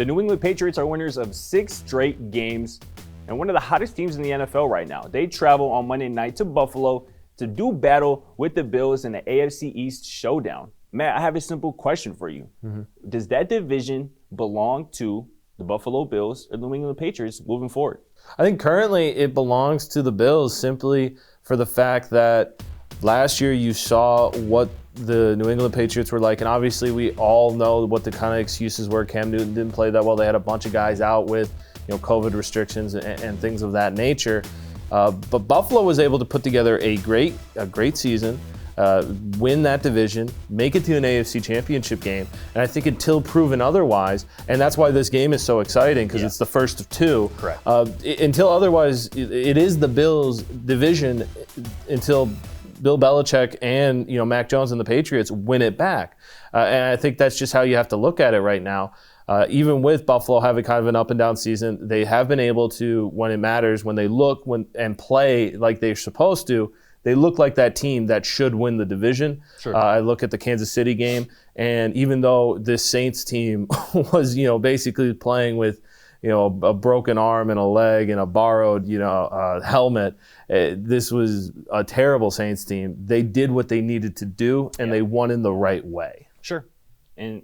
The New England Patriots are winners of 6 straight games and one of the hottest teams in the NFL right now. They travel on Monday night to Buffalo to do battle with the Bills in the AFC East showdown. Matt, I have a simple question for you. Does that division belong to the Buffalo Bills or the New England Patriots moving forward? I think currently it belongs to the Bills simply for the fact that last year you saw what the New England Patriots were like, and obviously we all know what the kind of excuses were. Cam Newton didn't play that well. They had a bunch of guys out with COVID restrictions and things of that nature. But Buffalo was able to put together a great season, win that division, make it to an AFC Championship game, and I think until proven otherwise, and that's why this game is so exciting because it's the first of 2. Correct. Until otherwise, it is the Bills' division until Bill Belichick and Mac Jones and the Patriots win it back, and I think that's just how you have to look at it right now. Even with Buffalo having kind of an up and down season, they have been able to, when it matters, when they look and play like they're supposed to, they look like that team that should win the division. Sure. I look at the Kansas City game, and even though this Saints team was, basically playing with, a broken arm and a leg and a borrowed, helmet, this was a terrible Saints team. They did what they needed to do, and they won in the right way. Sure. And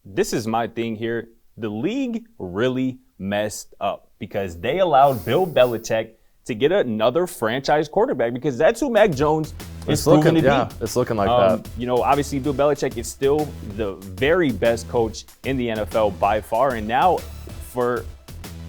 this is my thing here. The league really messed up because they allowed Bill Belichick to get another franchise quarterback because that's who Mac Jones is proven to be. Yeah, it's looking like that. Obviously Bill Belichick is still the very best coach in the NFL by far. And now for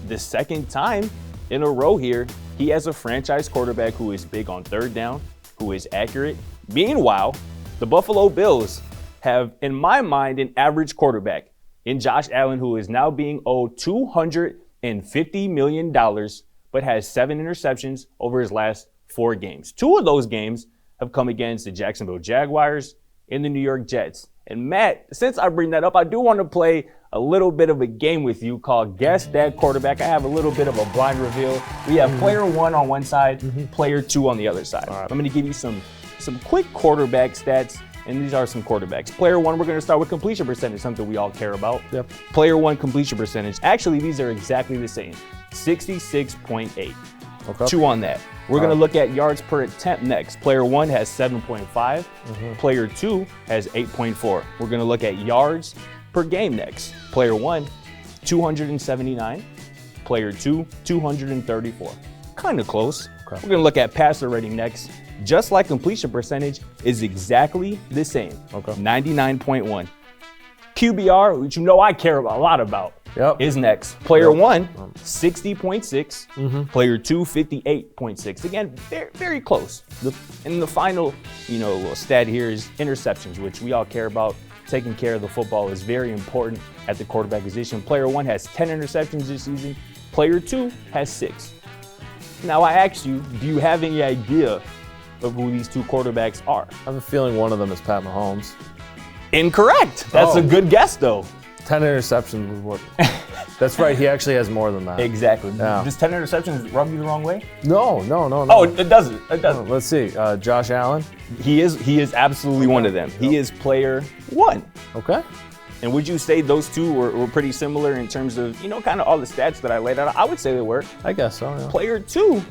the second time in a row here, he has a franchise quarterback who is big on third down, who is accurate. Meanwhile, the Buffalo Bills have, in my mind, an average quarterback in Josh Allen, who is now being owed $250 million, but has 7 interceptions over his last 4 games. 2 of those games have come against the Jacksonville Jaguars and the New York Jets. And Matt, since I bring that up, I do want to play a little bit of a game with you called Guess That Quarterback. I have a little bit of a blind reveal. We have player 1 on one side, player 2 on the other side. Right. I'm going to give you some quick quarterback stats. And these are some quarterbacks. Player 1, we're going to start with completion percentage, something we all care about. Yep. Player 1 completion percentage. Actually, these are exactly the same, 66.8. Okay. 2 on that. We're going to look at yards per attempt next. Player 1 has 7.5. Player 2 has 8.4. We're going to look at yards per game next. Player 1, 279. Player 2, 234. Kind of close. Okay. We're going to look at passer rating next. Just like completion percentage is exactly the same, 99.1. QBR, which I care a lot about, is next. Player 1, 60.6. Player 2, 58.6. Again, very, very close. And the final, little stat here is interceptions, which we all care about. Taking care of the football is very important at the quarterback position. Player 1 has 10 interceptions this season. Player 2 has 6. Now I ask you, do you have any idea of who these 2 quarterbacks are? I have a feeling one of them is Pat Mahomes. Incorrect. That's a good guess, though. 10 interceptions was what? That's right. He actually has more than that. Exactly. Yeah. Does 10 interceptions rub you the wrong way? No. Oh, it doesn't. It doesn't. Let's see. Josh Allen. He is absolutely one of them. He is player 1. Okay. And would you say those 2 were pretty similar in terms of, kind of all the stats that I laid out? I would say they were. I guess so, yeah. Player 2,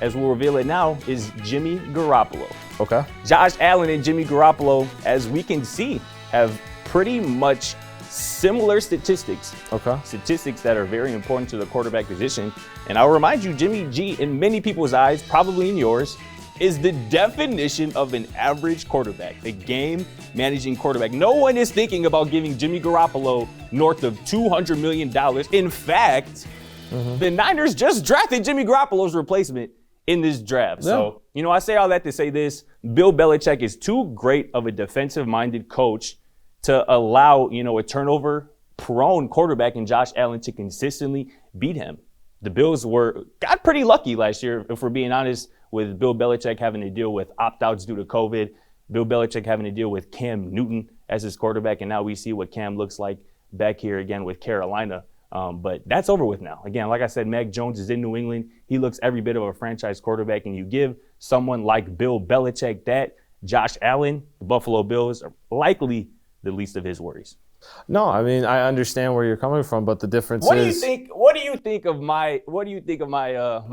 as we'll reveal it now, is Jimmy Garoppolo. Okay. Josh Allen and Jimmy Garoppolo, as we can see, have pretty much similar statistics. Okay. Statistics that are very important to the quarterback position. And I'll remind you, Jimmy G, in many people's eyes, probably in yours, is the definition of an average quarterback, a game-managing quarterback. No one is thinking about giving Jimmy Garoppolo north of $200 million. In fact, the Niners just drafted Jimmy Garoppolo's replacement in this draft. Yeah. So, I say all that to say this. Bill Belichick is too great of a defensive-minded coach to allow, a turnover-prone quarterback in Josh Allen to consistently beat him. The Bills got pretty lucky last year, if we're being honest, with Bill Belichick having to deal with opt-outs due to COVID, Bill Belichick having to deal with Cam Newton as his quarterback, and now we see what Cam looks like back here again with Carolina. But that's over with now. Again, like I said, Mac Jones is in New England. He looks every bit of a franchise quarterback, and you give someone like Bill Belichick that, Josh Allen, the Buffalo Bills are likely the least of his worries. No, I mean I understand where you're coming from, but the difference What is. What do you think of my my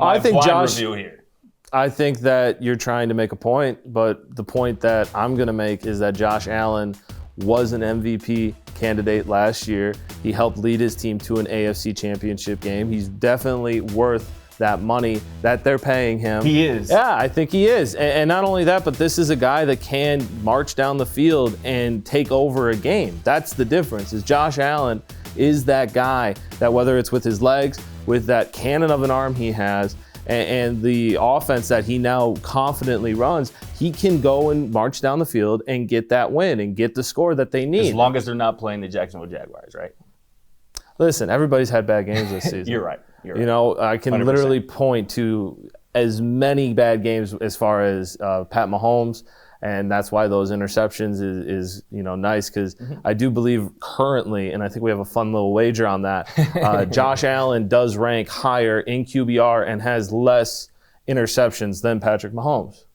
I think blind Josh. review here? I think that you're trying to make a point, but the point that I'm going to make is that Josh Allen was an MVP candidate last year. He helped lead his team to an AFC championship game. He's definitely worth that money that they're paying him. He is. Yeah, I think he is. And not only that, but this is a guy that can march down the field and take over a game. That's the difference, is Josh Allen is that guy that, whether it's with his legs, with that cannon of an arm he has, and the offense that he now confidently runs, he can go and march down the field and get that win and get the score that they need. As long as they're not playing the Jacksonville Jaguars, right? Listen, everybody's had bad games this season. You're right. You know, I can 100%. literally point to as many bad games as far as Pat Mahomes, and that's why those interceptions is nice, because I do believe currently, and I think we have a fun little wager on that, Josh Allen does rank higher in QBR and has less interceptions than Patrick Mahomes.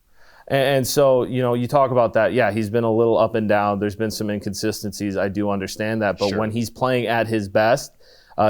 And so, you talk about that. Yeah, he's been a little up and down. There's been some inconsistencies. I do understand that. But when he's playing at his best,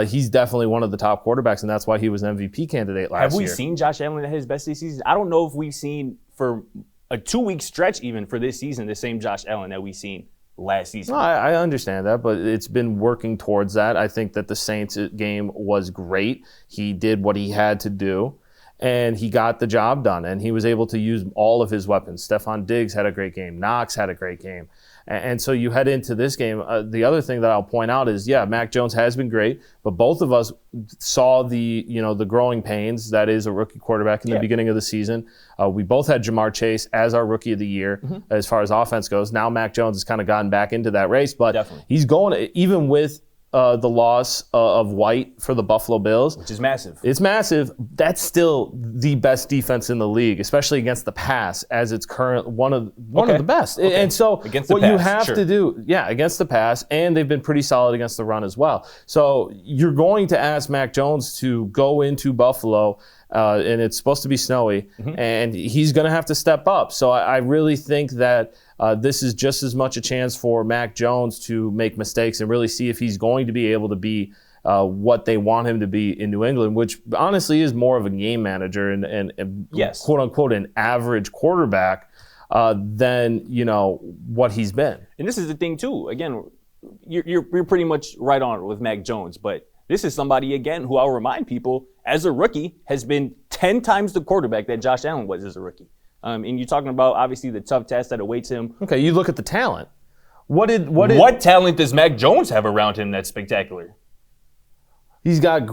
he's definitely one of the top quarterbacks, and that's why he was an MVP candidate last year. Have we seen Josh Allen at his best this season? I don't know if we've seen for a 2-week stretch even for this season the same Josh Allen that we've seen last season. No, I understand that, but it's been working towards that. I think that the Saints game was great. He did what he had to do, and he got the job done, and he was able to use all of his weapons. Stephon Diggs had a great game. Knox had a great game. And so you head into this game. The other thing that I'll point out is, Mac Jones has been great, but both of us saw the growing pains that is a rookie quarterback in the beginning of the season. We both had Jamar Chase as our rookie of the year as far as offense goes. Now Mac Jones has kind of gotten back into that race, but he's going, even with the loss of White for the Buffalo Bills, which is massive. It's massive. That's still the best defense in the league, especially against the pass, as it's current one of the best. Okay. And so what you have to do, against the pass, and they've been pretty solid against the run as well. So you're going to ask Mac Jones to go into Buffalo, and it's supposed to be snowy, and he's going to have to step up. So I really think that this is just as much a chance for Mac Jones to make mistakes and really see if he's going to be able to be what they want him to be in New England, which honestly is more of a game manager and quote unquote an average quarterback than what he's been. And this is the thing too. Again, you're pretty much right on with Mac Jones, but this is somebody, again, who I'll remind people, as a rookie, has been 10 times the quarterback that Josh Allen was as a rookie. And you're talking about, obviously, the tough test that awaits him. Okay, you look at the talent. What talent does Mac Jones have around him that's spectacular? He's got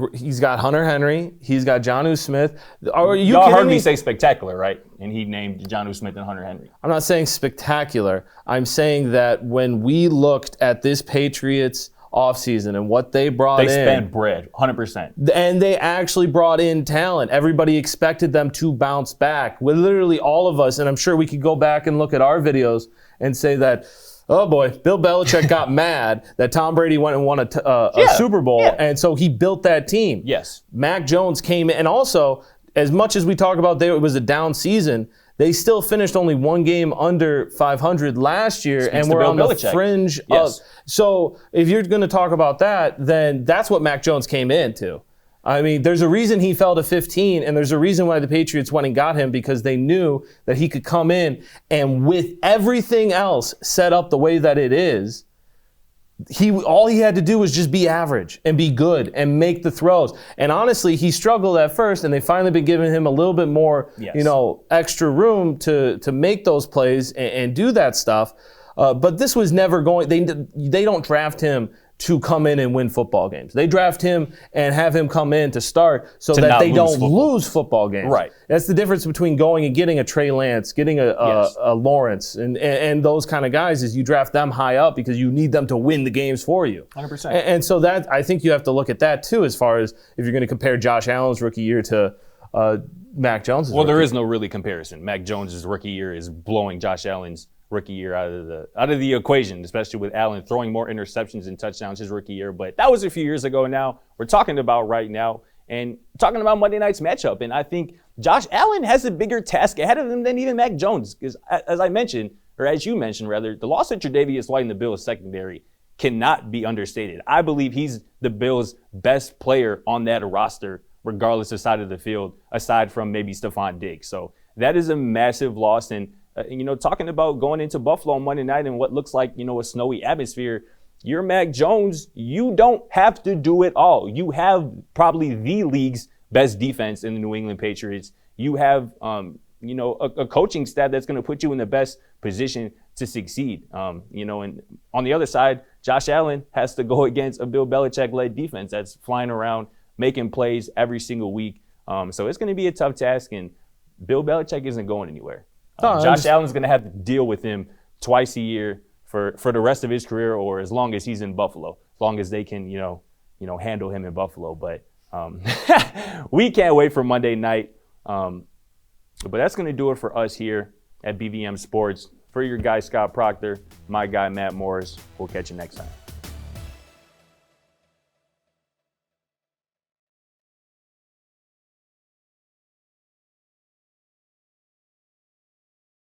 Hunter Henry. He's got Jonnu Smith. Y'all heard me say spectacular, right? And he named Jonnu Smith and Hunter Henry. I'm not saying spectacular. I'm saying that when we looked at this Patriots offseason and what they brought in. They spent bread, 100%. And they actually brought in talent. Everybody expected them to bounce back. With literally all of us, and I'm sure we could go back and look at our videos and say that, oh boy, Bill Belichick got mad that Tom Brady went and won a Super Bowl, and so he built that team. Yes. Mac Jones came in, and also, as much as we talk about it was a down season, they still finished only one game under 500 last year, and we're on the fringe of. So if you're going to talk about that, then that's what Mac Jones came into. I mean, there's a reason he fell to 15, and there's a reason why the Patriots went and got him, because they knew that he could come in and with everything else set up the way that it is, all he had to do was just be average and be good and make the throws. And honestly, he struggled at first, and they finally been giving him a little bit more, extra room to make those plays and do that stuff. But this was never going. They don't draft him to come in and win football games. They draft him and have him come in to start so that they don't lose football games. Right. That's the difference between going and getting a Trey Lance, getting a Lawrence, and those kind of guys, is you draft them high up because you need them to win the games for you. 100%. And so that, I think you have to look at that too, as far as if you're going to compare Josh Allen's rookie year to Mac Jones's rookie. There is no really comparison. Mac Jones's rookie year is blowing Josh Allen's rookie year out of the equation, especially with Allen throwing more interceptions and touchdowns his rookie year. But that was a few years ago now. We're talking about right now and talking about Monday night's matchup. And I think Josh Allen has a bigger task ahead of him than even Mac Jones. Because as I mentioned, or as you mentioned rather, the loss of Tre'Davious White in the Bills secondary cannot be understated. I believe he's the Bills' best player on that roster, regardless of side of the field, aside from maybe Stephon Diggs. So that is a massive loss. And, talking about going into Buffalo on Monday night and what looks like, a snowy atmosphere, you're Mac Jones. You don't have to do it all. You have probably the league's best defense in the New England Patriots. You have, a coaching staff that's going to put you in the best position to succeed. And on the other side, Josh Allen has to go against a Bill Belichick-led defense that's flying around, making plays every single week. So it's going to be a tough task, and Bill Belichick isn't going anywhere. Josh Allen's going to have to deal with him twice a year for the rest of his career, or as long as he's in Buffalo, as long as they can, handle him in Buffalo. But we can't wait for Monday night. But that's going to do it for us here at BVM Sports. For your guy, Scott Proctor, my guy, Matt Morris, we'll catch you next time.